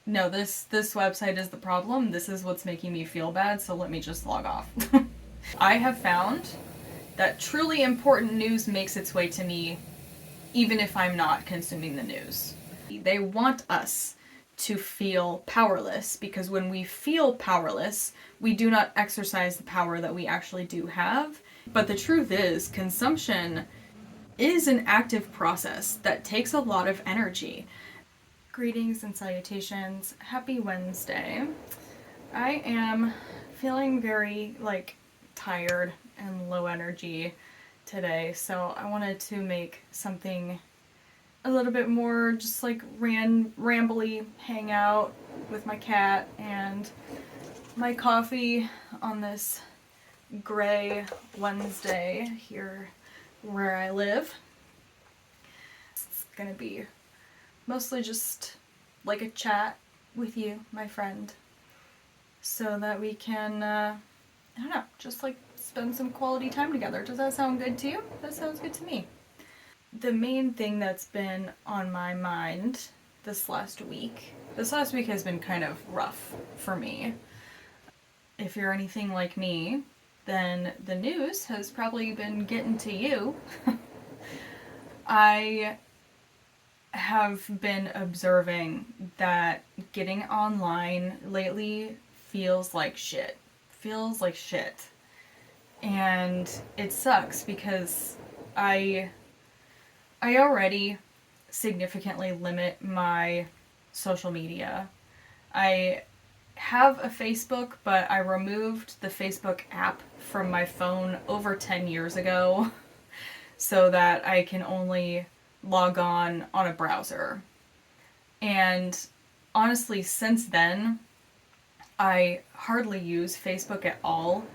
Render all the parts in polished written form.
no, this website is the problem. This is what's making me feel bad, so let me just log off. I have found that truly important news makes its way to me even if I'm not consuming the news. They want us to feel powerless because when we feel powerless, we do not exercise the power that we actually do have. But the truth is, consumption is an active process that takes a lot of energy. Greetings and salutations. Happy Wednesday. I am feeling very, tired and low energy today, so I wanted to make something a little bit more just rambly, hang out with my cat and my coffee on this gray Wednesday here where I live. It's gonna be mostly just like a chat with you, my friend, so that we can, I don't know, just spend some quality time together. Does that sound good to you? That sounds good to me. The main thing that's been on my mind this last week has been kind of rough for me. If you're anything like me, then the news has probably been getting to you. I have been observing that getting online lately feels like shit. And it sucks because I already significantly limit my social media. I have a Facebook, but I removed the Facebook app from my phone over 10 years ago so that I can only log on a browser. And honestly, since then, I hardly use Facebook at all.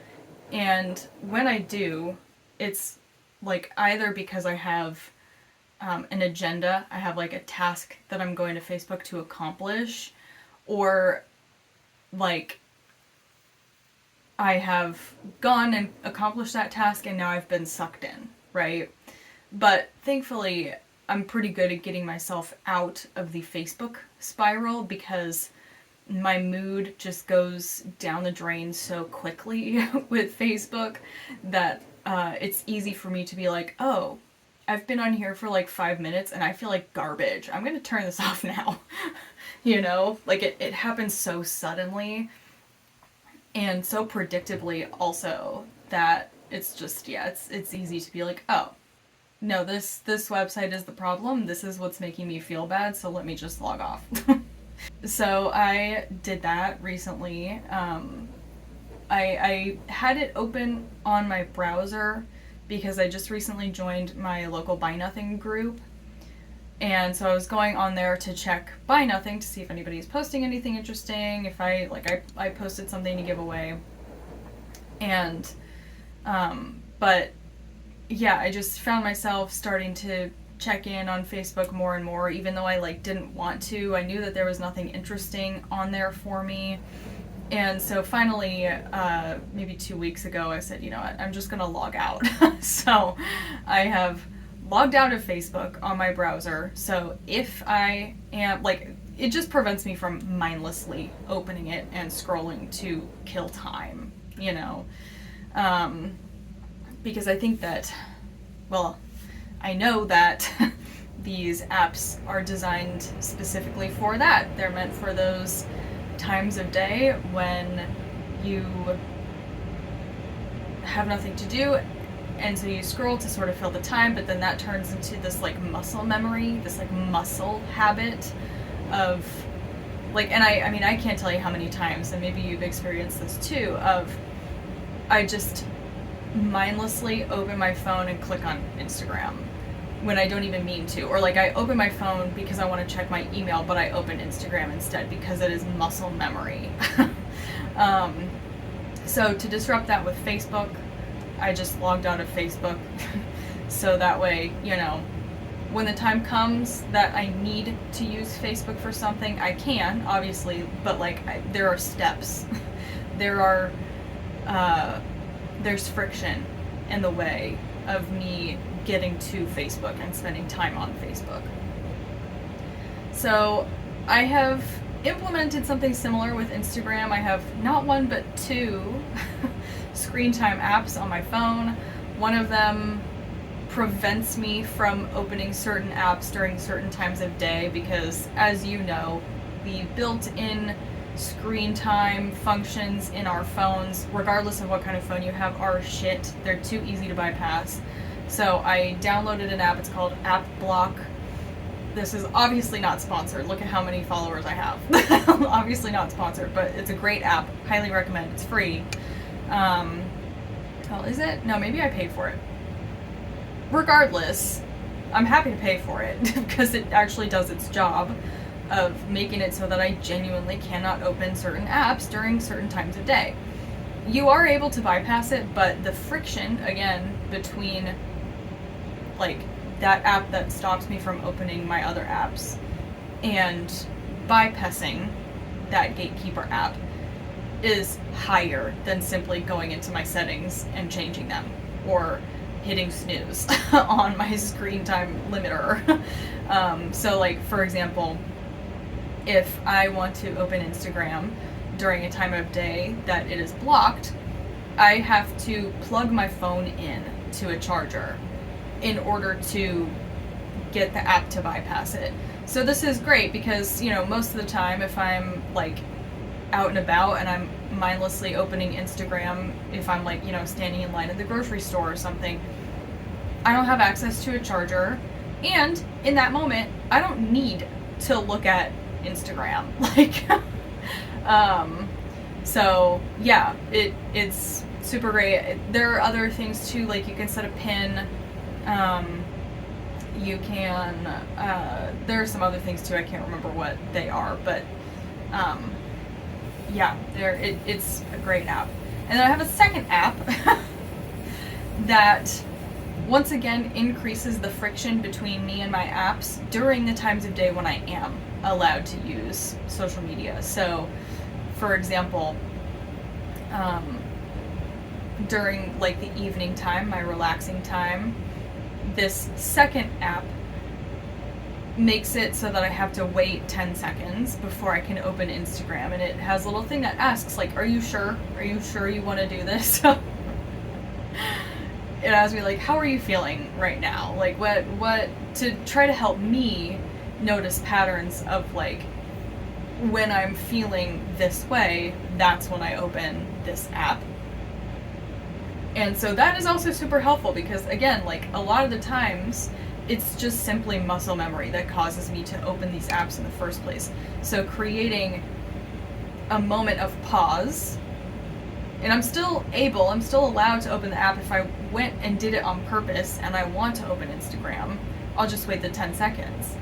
And when I do, it's either because I have an agenda, I have a task that I'm going to Facebook to accomplish, or I have gone and accomplished that task and now I've been sucked in, right? But thankfully, I'm pretty good at getting myself out of the Facebook spiral because my mood just goes down the drain so quickly with Facebook that it's easy for me to be like, oh, I've been on here for 5 minutes and I feel like garbage. I'm gonna turn this off now. It happens so suddenly and so predictably also that it's just, it's easy to be like, oh, no, this website is the problem. This is what's making me feel bad, so let me just log off. So I did that recently. I had it open on my browser because I just recently joined my local Buy Nothing group. And so I was going on there to check Buy Nothing to see if anybody's posting anything interesting, if I posted something to give away. And, but yeah, I just found myself starting to check in on Facebook more and more, even though I didn't want to. I knew that there was nothing interesting on there for me. And so finally, maybe 2 weeks ago, I said, you know what, I'm just gonna log out. So I have logged out of Facebook on my browser. So if I am, it just prevents me from mindlessly opening it and scrolling to kill time, because I think that, well, I know that these apps are designed specifically for that. They're meant for those times of day when you have nothing to do, and so you scroll to sort of fill the time, but then that turns into this muscle memory, this muscle habit of and I mean, I can't tell you how many times, and maybe you've experienced this too, of I just mindlessly open my phone and click on Instagram when I don't even mean to, or I open my phone because I want to check my email, but I open Instagram instead because it is muscle memory. So to disrupt that with Facebook, I just logged out of Facebook so that way, when the time comes that I need to use Facebook for something, I can, obviously, but there are steps. There's friction in the way of me getting to Facebook and spending time on Facebook. So I have implemented something similar with Instagram. I have not one but two screen time apps on my phone. One of them prevents me from opening certain apps during certain times of day because, as you know, the built-in screen time functions in our phones, regardless of what kind of phone you have, are shit. They're too easy to bypass. So I downloaded an app. It's called App Block. This is obviously not sponsored. Look at how many followers I have. Obviously not sponsored, but it's a great app. Highly recommend. It's free. Well, is it? No, maybe I paid for it. Regardless, I'm happy to pay for it because it actually does its job of making it so that I genuinely cannot open certain apps during certain times of day. You are able to bypass it, but the friction, again, between like that app that stops me from opening my other apps and bypassing that gatekeeper app is higher than simply going into my settings and changing them or hitting snooze on my screen time limiter. So like, for example, if I want to open Instagram during a time of day that it is blocked, I have to plug my phone in to a charger in order to get the app to bypass it. So this is great because, you know, most of the time if I'm like out and about and I'm mindlessly opening Instagram, if I'm like, you know, standing in line at the grocery store or something, I don't have access to a charger, and in that moment I don't need to look at Instagram. Like so yeah, it's super great. There are other things too, like you can set a pin, you can there are some other things too, I can't remember what they are, but yeah, it's a great app. And then I have a second app that once again increases the friction between me and my apps during the times of day when I am allowed to use social media. So, for example, during like the evening time, my relaxing time, this second app makes it so that I have to wait 10 seconds before I can open Instagram, and it has a little thing that asks like, are you sure you want to do this? It asks me like, how are you feeling right now, like what to try to help me notice patterns of like, when I'm feeling this way, that's when I open this app. And so that is also super helpful because, again, like a lot of the times it's just simply muscle memory that causes me to open these apps in the first place. So creating a moment of pause, and I'm still allowed to open the app if I went and did it on purpose and I want to open Instagram, I'll just wait the 10 seconds.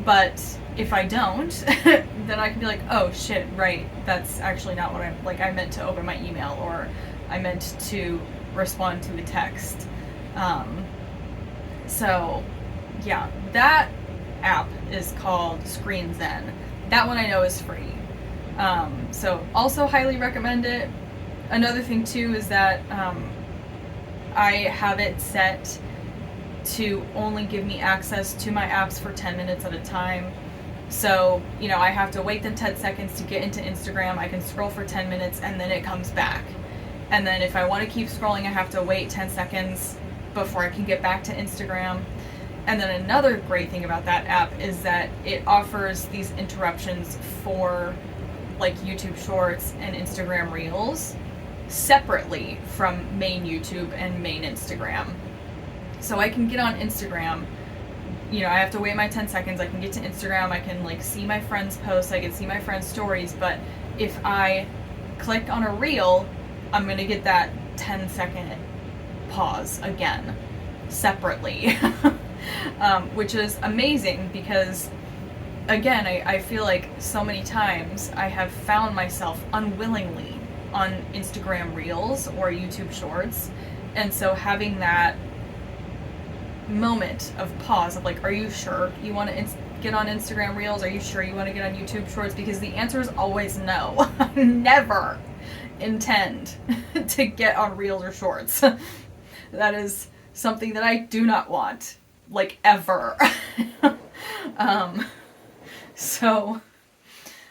But if I don't, then I can be like, oh shit, right, that's actually not what I meant to open my email, or I meant to respond to a text. So yeah, that app is called Screen Zen. That one I know is free. So also highly recommend it. Another thing too is that I have it set to only give me access to my apps for 10 minutes at a time. So, you know, I have to wait the 10 seconds to get into Instagram. I can scroll for 10 minutes and then it comes back. And then if I want to keep scrolling, I have to wait 10 seconds before I can get back to Instagram. And then another great thing about that app is that it offers these interruptions for like YouTube Shorts and Instagram Reels separately from main YouTube and main Instagram. So I can get on Instagram, you know, I have to wait my 10 seconds, I can get to Instagram, I can like see my friends' posts, I can see my friends' stories, but if I click on a reel, I'm gonna get that 10-second pause again, separately. Which is amazing because, again, I feel like so many times I have found myself unwillingly on Instagram Reels or YouTube Shorts, and so having that moment of pause of like, are you sure you want to get on Instagram Reels? Are you sure you want to get on YouTube Shorts? Because the answer is always no. Never intend to get on Reels or Shorts. That is something that I do not want, like, ever. So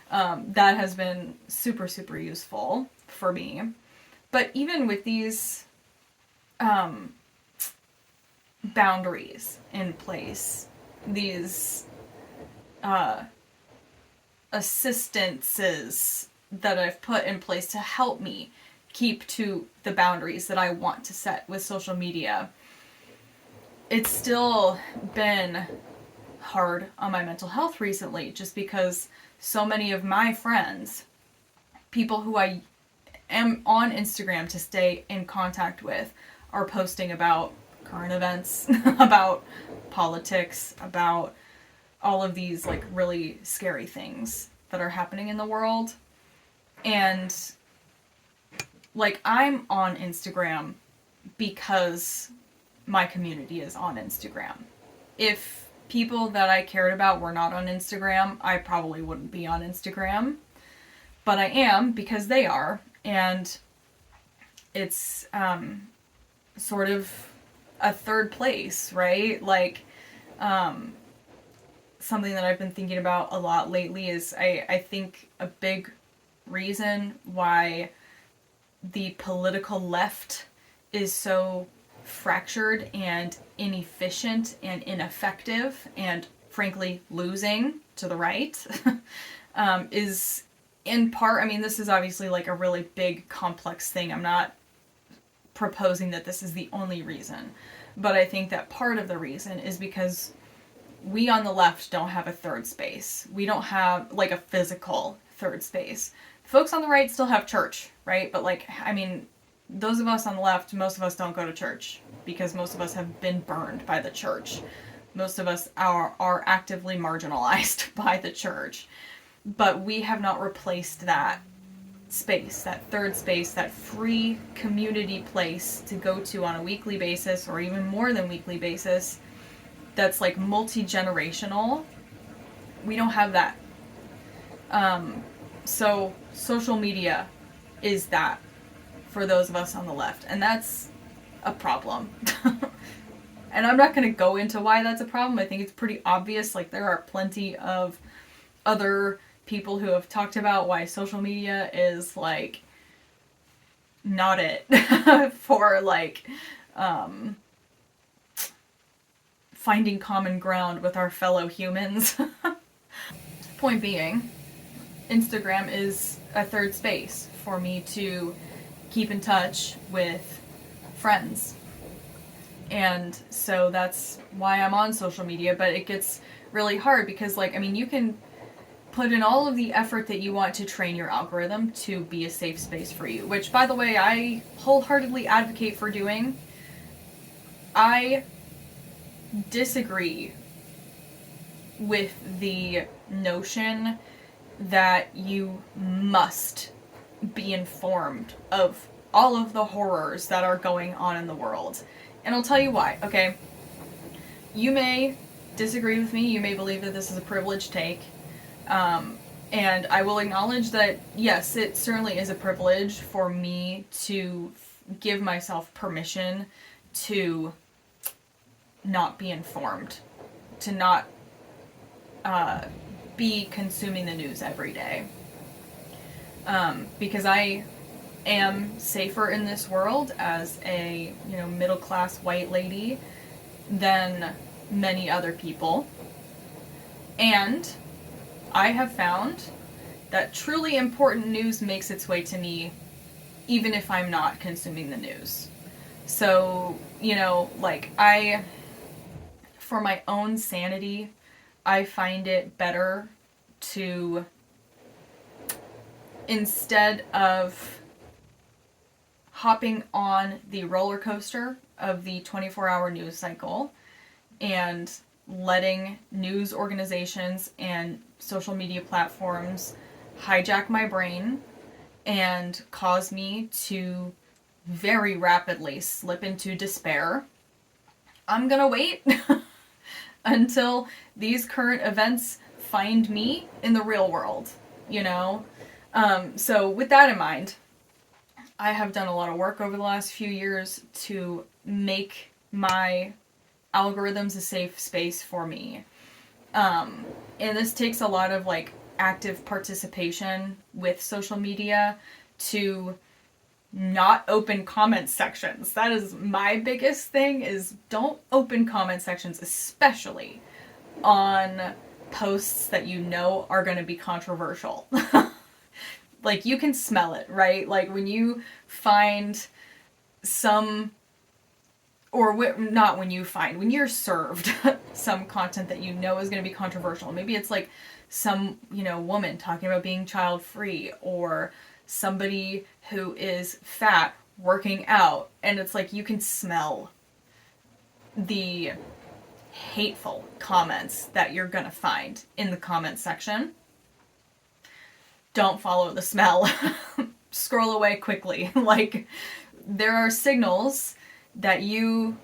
That has been super, super useful for me. But even with these boundaries in place, these assistances that I've put in place to help me keep to the boundaries that I want to set with social media, it's still been hard on my mental health recently, just because so many of my friends, people who I am on Instagram to stay in contact with, are posting about current events, about politics, about all of these like really scary things that are happening in the world. And like, I'm on Instagram because my community is on Instagram. If people that I cared about were not on Instagram, I probably wouldn't be on Instagram. But I am because they are. And it's sort of a third place, right? Like, something that I've been thinking about a lot lately is I think a big reason why the political left is so fractured and inefficient and ineffective and frankly losing to the right is in part, I mean, this is obviously like a really big complex thing. I'm not proposing that this is the only reason, but I think that part of the reason is because we on the left don't have a third space. We don't have like a physical third space. Folks on the right still have church, right? But like, I mean, those of us on the left, most of us don't go to church because most of us have been burned by the church. Most of us are actively marginalized by the church. But we have not replaced that space, that third space, that free community place to go to on a weekly basis or even more than weekly basis that's like multi-generational. We don't have that. So social media is that for those of us on the left, and that's a problem. And I'm not going to go into why that's a problem. I think it's pretty obvious. Like, there are plenty of other people who have talked about why social media is like not it for like finding common ground with our fellow humans. Point being, Instagram is a third space for me to keep in touch with friends. And so that's why I'm on social media, but it gets really hard because, like, I mean, you can put in all of the effort that you want to train your algorithm to be a safe space for you, which, by the way, I wholeheartedly advocate for doing. I disagree with the notion that you must be informed of all of the horrors that are going on in the world. And I'll tell you why, okay? You may disagree with me, you may believe that this is a privileged take, and I will acknowledge that, yes, it certainly is a privilege for me to give myself permission to not be informed, to not be consuming the news every day. Because I am safer in this world as a, middle-class white lady than many other people. And I have found that truly important news makes its way to me even if I'm not consuming the news. So, for my own sanity, I find it better to, instead of hopping on the roller coaster of the 24-hour news cycle and letting news organizations and social media platforms hijack my brain and cause me to very rapidly slip into despair, I'm gonna wait until these current events find me in the real world, So with that in mind, I have done a lot of work over the last few years to make my algorithms a safe space for me. And this takes a lot of active participation with social media to not open comment sections. That is my biggest thing, is don't open comment sections, especially on posts that you know are going to be controversial. Like, you can smell it, right? Like, when you find some, or not when you find, when you're served some content that you know is going to be controversial. Maybe it's like some, woman talking about being child-free, or somebody who is fat working out, and it's like you can smell the hateful comments that you're gonna find in the comment section. Don't follow the smell. Scroll away quickly. Like, there are signals that you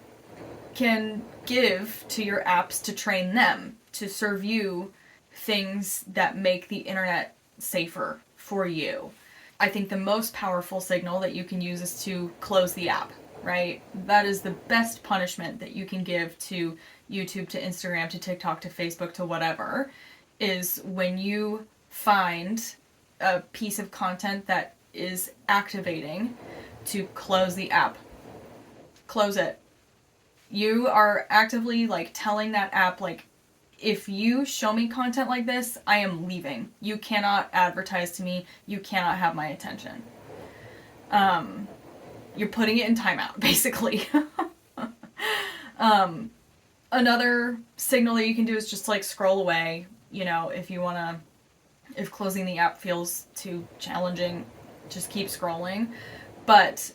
can give to your apps to train them to serve you things that make the internet safer for you. I think the most powerful signal that you can use is to close the app, right? That is the best punishment that you can give to YouTube, to Instagram, to TikTok, to Facebook, to whatever, is when you find a piece of content that is activating, to close the app. Close it. You are actively, like, telling that app, like, if you show me content like this, I am leaving. You cannot advertise to me. You cannot have my attention. You're putting it in timeout, basically. Another signal that you can do is just, like, scroll away. If closing the app feels too challenging, just keep scrolling. But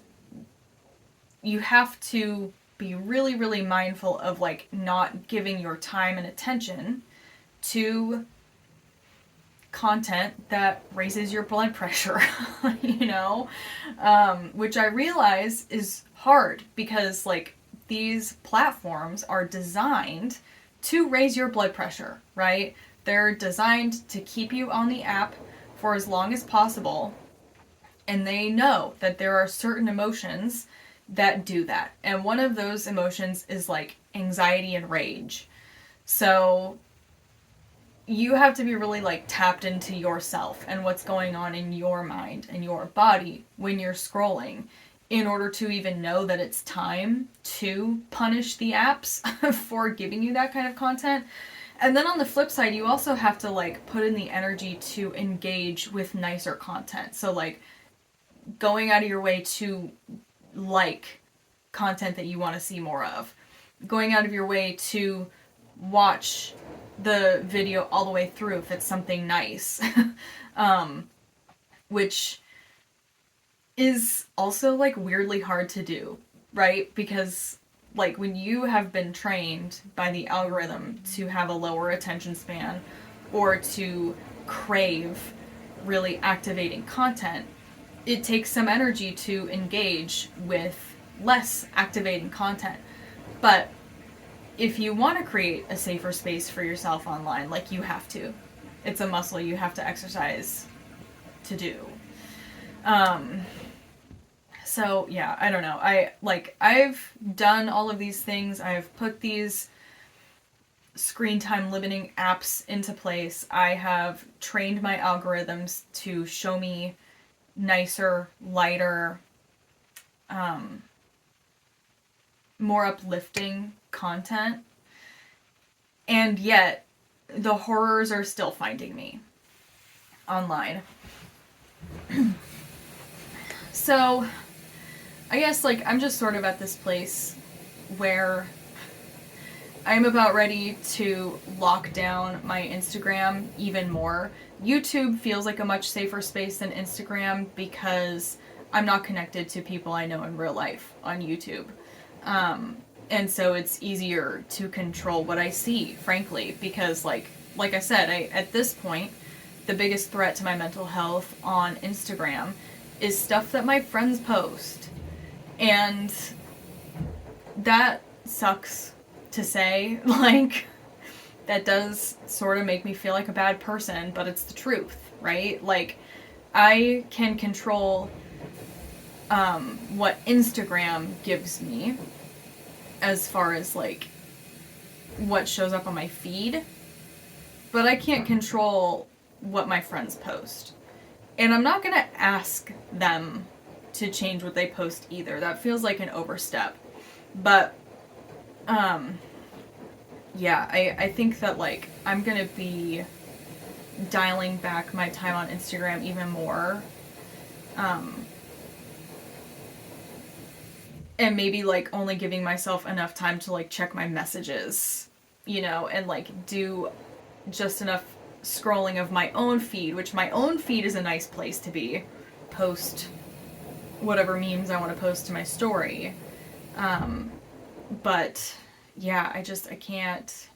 you have to be really, really mindful of, like, not giving your time and attention to content that raises your blood pressure, which I realize is hard, because, like, these platforms are designed to raise your blood pressure, right? They're designed to keep you on the app for as long as possible, and they know that there are certain emotions that do that. And one of those emotions is, like, anxiety and rage. So you have to be really, like, tapped into yourself and what's going on in your mind and your body when you're scrolling, in order to even know that it's time to punish the apps for giving you that kind of content. And then on the flip side, you also have to, like, put in the energy to engage with nicer content. So, like, going out of your way to like content that you want to see more of. Going out of your way to watch the video all the way through if it's something nice. Which is also, like, weirdly hard to do, right? Because, like, when you have been trained by the algorithm to have a lower attention span, or to crave really activating content, it takes some energy to engage with less activating content. But if you want to create a safer space for yourself online, like, you have to. It's a muscle you have to exercise to do. So yeah, I don't know. I've done all of these things. I've put these screen time limiting apps into place. I have trained my algorithms to show me nicer, lighter, more uplifting content. And yet, the horrors are still finding me online. So, I guess, like, I'm just sort of at this place where I'm about ready to lock down my Instagram even more. YouTube feels like a much safer space than Instagram, because I'm not connected to people I know in real life on YouTube. And so it's easier to control what I see, frankly, because, like I said, at this point, the biggest threat to my mental health on Instagram is stuff that my friends post. And that sucks to say. Like, that does sort of make me feel like a bad person, but it's the truth, right? Like, I can control what Instagram gives me as far as, like, what shows up on my feed, but I can't control what my friends post. And I'm not gonna ask them to change what they post either. That feels like an overstep. But, yeah, I think that, like, I'm gonna be dialing back my time on Instagram even more. And maybe, like, only giving myself enough time to, like, check my messages, you know, and, like, do just enough scrolling of my own feed, which my own feed is a nice place to be. Post whatever memes I want to post to my story. But, yeah, I can't.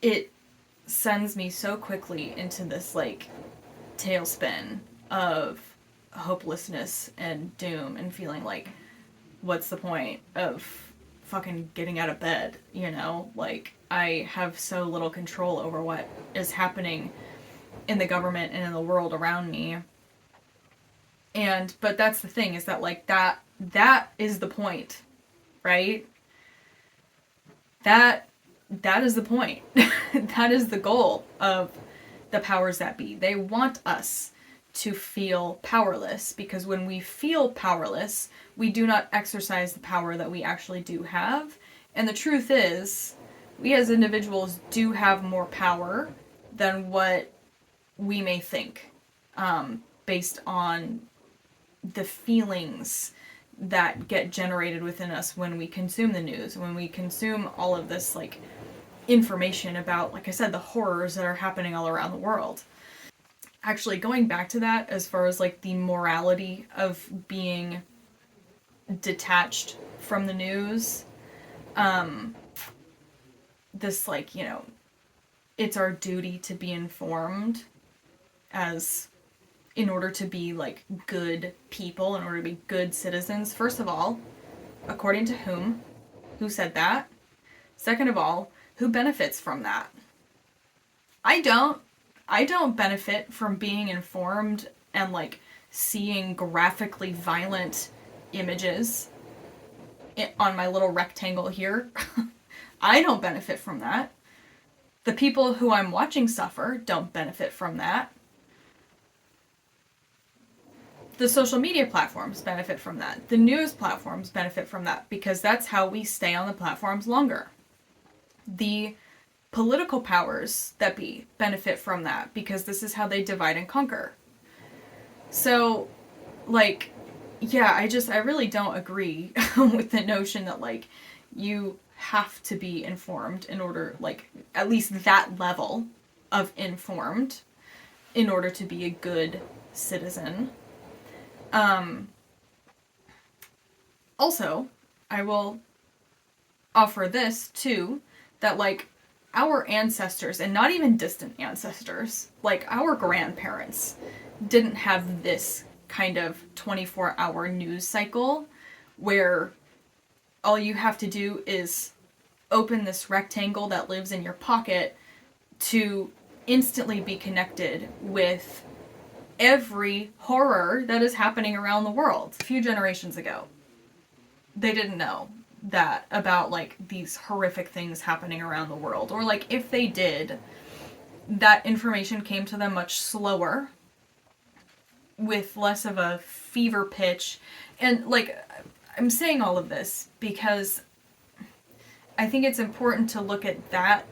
It sends me so quickly into this, like, tailspin of hopelessness and doom and feeling like, what's the point of fucking getting out of bed, you know? Like, I have so little control over what is happening in the government and in the world around me. But that's the thing, is that, like, that is the point, right? That is the point. That is the goal of the powers that be. They want us to feel powerless, because when we feel powerless, we do not exercise the power that we actually do have. And the truth is, we as individuals do have more power than what we may think, based on the feelings that get generated within us when we consume the news, when we consume all of this, like, information about, like I said, the horrors that are happening all around the world. Actually, going back to that, as far as, like, the morality of being detached from the news, this, like, you know, it's our duty to be informed as, in order to be, like, good people, in order to be good citizens. First of all, according to whom? Who said that? Second of all, who benefits from that? I don't. I don't benefit from being informed and, like, seeing graphically violent images on my little rectangle here. I don't benefit from that. The people who I'm watching suffer don't benefit from that. The social media platforms benefit from that. The news platforms benefit from that, because that's how we stay on the platforms longer. The political powers that be benefit from that, because this is how they divide and conquer. So, like, yeah, I really don't agree with the notion that, like, you have to be informed in order, like, at least that level of informed, in order to be a good citizen. Also, I will offer this too, that, like, our ancestors, and not even distant ancestors, like our grandparents, didn't have this kind of 24-hour news cycle where all you have to do is open this rectangle that lives in your pocket to instantly be connected with every horror that is happening around the world. A few generations ago, they didn't know that about, like, these horrific things happening around the world. Or, like, if they did, that information came to them much slower, with less of a fever pitch. And, like, I'm saying all of this because I think it's important to look at that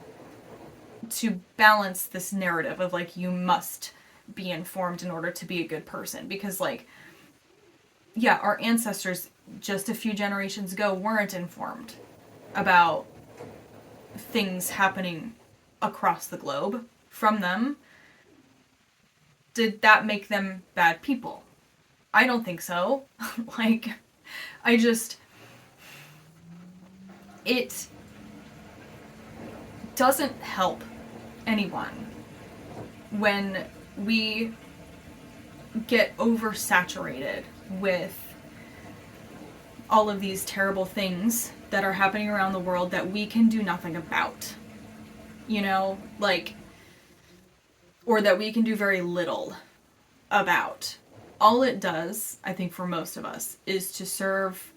to balance this narrative of, like, you must be informed in order to be a good person. Because, like, yeah, our ancestors just a few generations ago weren't informed about things happening across the globe from them. Did that make them bad people? I don't think so. Like, it doesn't help anyone when we get oversaturated with all of these terrible things that are happening around the world that we can do nothing about. You know, like, or that we can do very little about. All it does, I think, for most of us, is to serve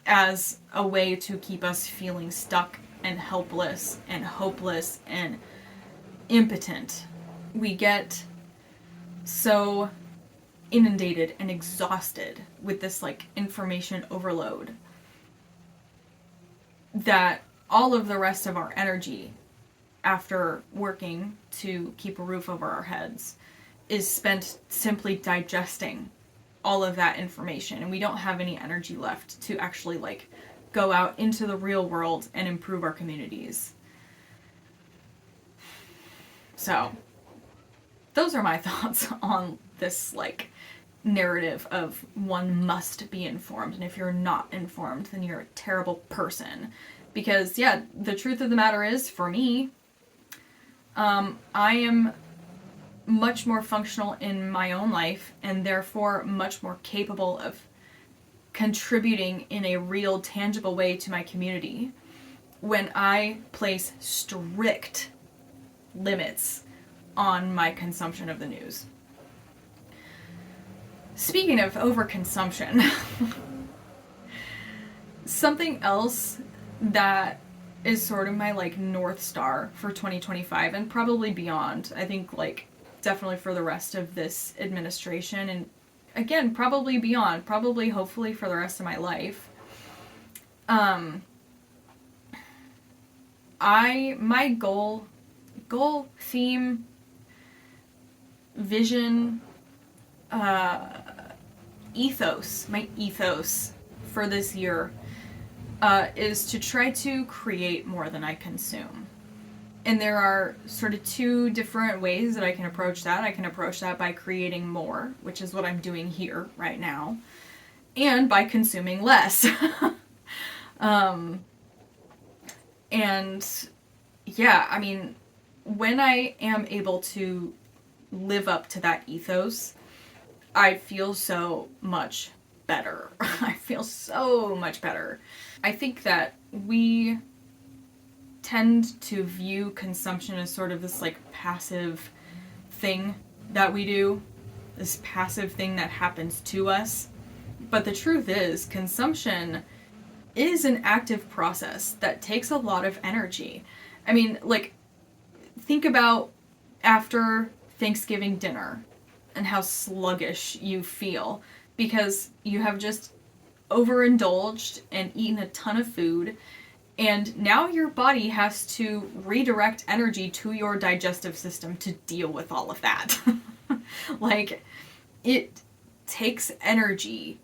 as a way to keep us feeling stuck and helpless and hopeless and impotent. We get so inundated and exhausted with this like information overload that all of the rest of our energy after working to keep a roof over our heads is spent simply digesting all of that information, and we don't have any energy left to actually like go out into the real world and improve our communities. So those are my thoughts on this like narrative of one must be informed, and if you're not informed, then you're a terrible person. Because yeah, the truth of the matter is, for me, I am much more functional in my own life and therefore much more capable of contributing in a real, tangible way to my community when I place strict limits on my consumption of the news. Speaking of overconsumption, something else that is sort of my like North Star for 2025 and probably beyond, I think like definitely for the rest of this administration, and again probably beyond, probably hopefully for the rest of my life, my goal, theme, vision, my ethos for this year is to try to create more than I consume. And there are sort of two different ways that I can approach that. I can approach that by creating more, which is what I'm doing here right now, and by consuming less. And yeah, I mean, when I am able to live up to that ethos, I feel so much better. I feel so much better. I think that we tend to view consumption as sort of this like passive thing that we do, this passive thing that happens to us. But the truth is, consumption is an active process that takes a lot of energy. I mean, like, think about after Thanksgiving dinner and how sluggish you feel because you have just overindulged and eaten a ton of food, and now your body has to redirect energy to your digestive system to deal with all of that. Like, it takes energy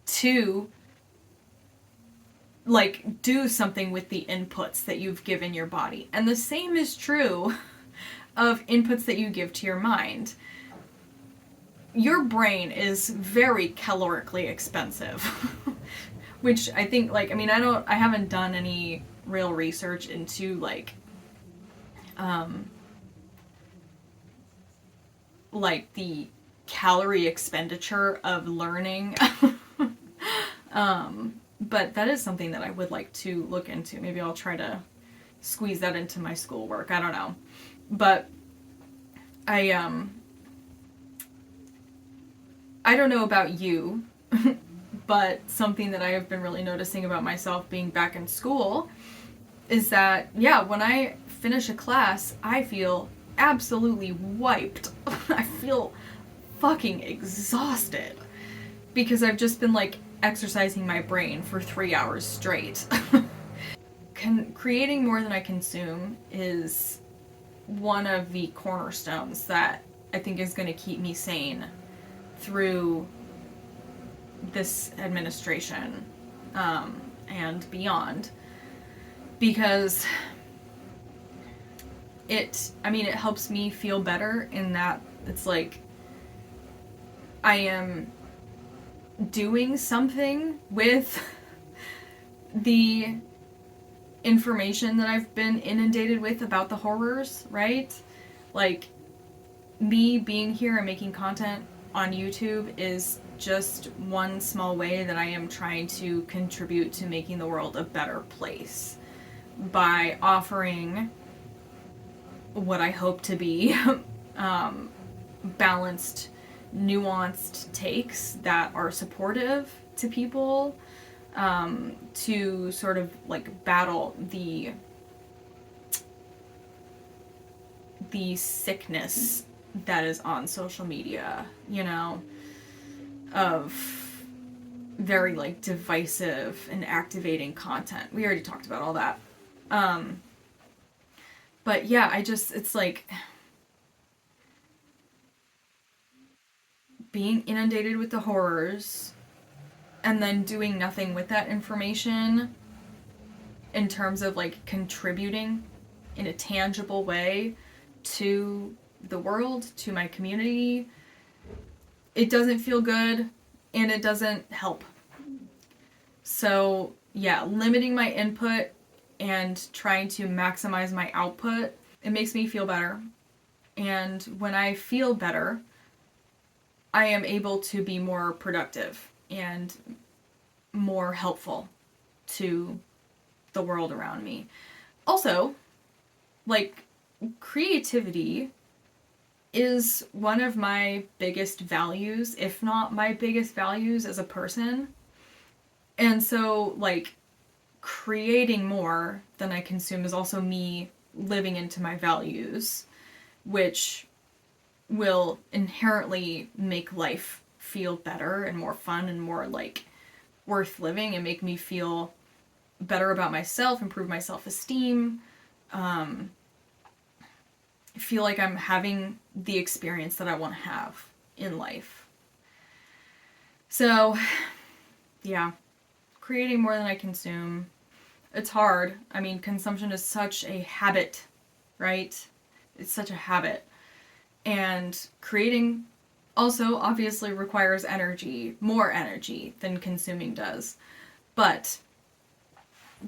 to like do something with the inputs that you've given your body. And the same is true of inputs that you give to your mind. Your brain is very calorically expensive. Which I think, like, I mean, I haven't done any real research into like the calorie expenditure of learning. But that is something that I would like to look into. Maybe I'll try to squeeze that into my schoolwork. I don't know. But I don't know about you, but something that I have been really noticing about myself being back in school is that, yeah, when I finish a class, I feel absolutely wiped. I feel fucking exhausted because I've just been like exercising my brain for 3 hours straight. Creating more than I consume is one of the cornerstones that I think is going to keep me sane through this administration and beyond, because it helps me feel better in that it's like I am doing something with the information that I've been inundated with about the horrors, right? Like, me being here and making content on YouTube is just one small way that I am trying to contribute to making the world a better place by offering what I hope to be balanced, nuanced takes that are supportive to people, to sort of like battle the the sickness that is on social media, you know, of very like divisive and activating content. We already talked about all that. But yeah, it's like being inundated with the horrors and then doing nothing with that information in terms of like contributing in a tangible way to the world, to my community. It doesn't feel good and it doesn't help. So yeah, limiting my input and trying to maximize my output, it makes me feel better. And when I feel better, I am able to be more productive and more helpful to the world around me. Also, like, creativity is one of my biggest values, if not my biggest values as a person. And so, like, creating more than I consume is also me living into my values, which will inherently make life feel better and more fun and more, like, worth living and make me feel better about myself, improve my self-esteem, feel like I'm having the experience that I want to have in life. So, yeah, creating more than I consume. It's hard. I mean, consumption is such a habit, right? It's such a habit. And creating also obviously requires energy, more energy than consuming does. But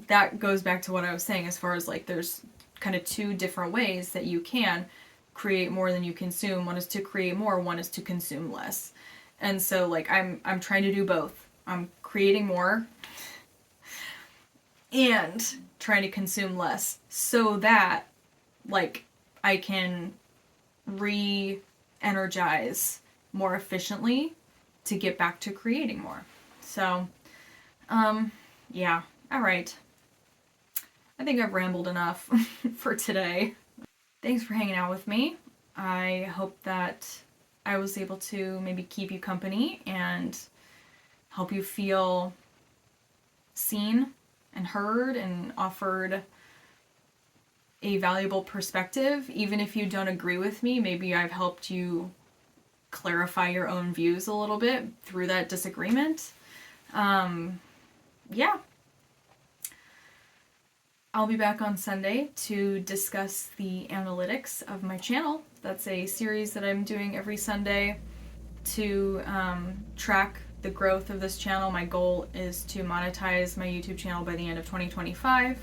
that goes back to what I was saying as far as like there's kind of two different ways that you can create more than you consume. One is to create more, one is to consume less. And so like I'm trying to do both. I'm creating more and trying to consume less so that like I can re-energize more efficiently to get back to creating more. So yeah, all right. I think I've rambled enough for today. Thanks for hanging out with me. I hope that I was able to maybe keep you company and help you feel seen and heard and offered a valuable perspective. Even if you don't agree with me, maybe I've helped you clarify your own views a little bit through that disagreement. Yeah. I'll be back on Sunday to discuss the analytics of my channel. That's a series that I'm doing every Sunday to track the growth of this channel. My goal is to monetize my YouTube channel by the end of 2025.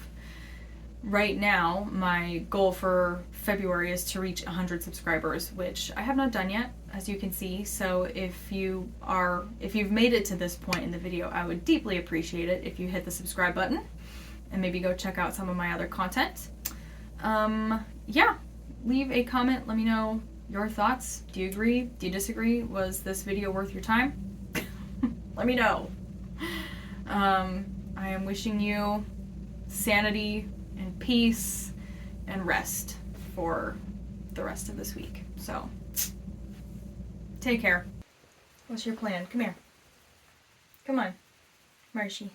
Right now, my goal for February is to reach 100 subscribers, which I have not done yet, as you can see. So if you've made it to this point in the video, I would deeply appreciate it if you hit the subscribe button and maybe go check out some of my other content. Yeah, leave a comment. Let me know your thoughts. Do you agree? Do you disagree? Was this video worth your time? Let me know. I am wishing you sanity and peace and rest for the rest of this week. So, take care. What's your plan? Come here. Come on. Where is she?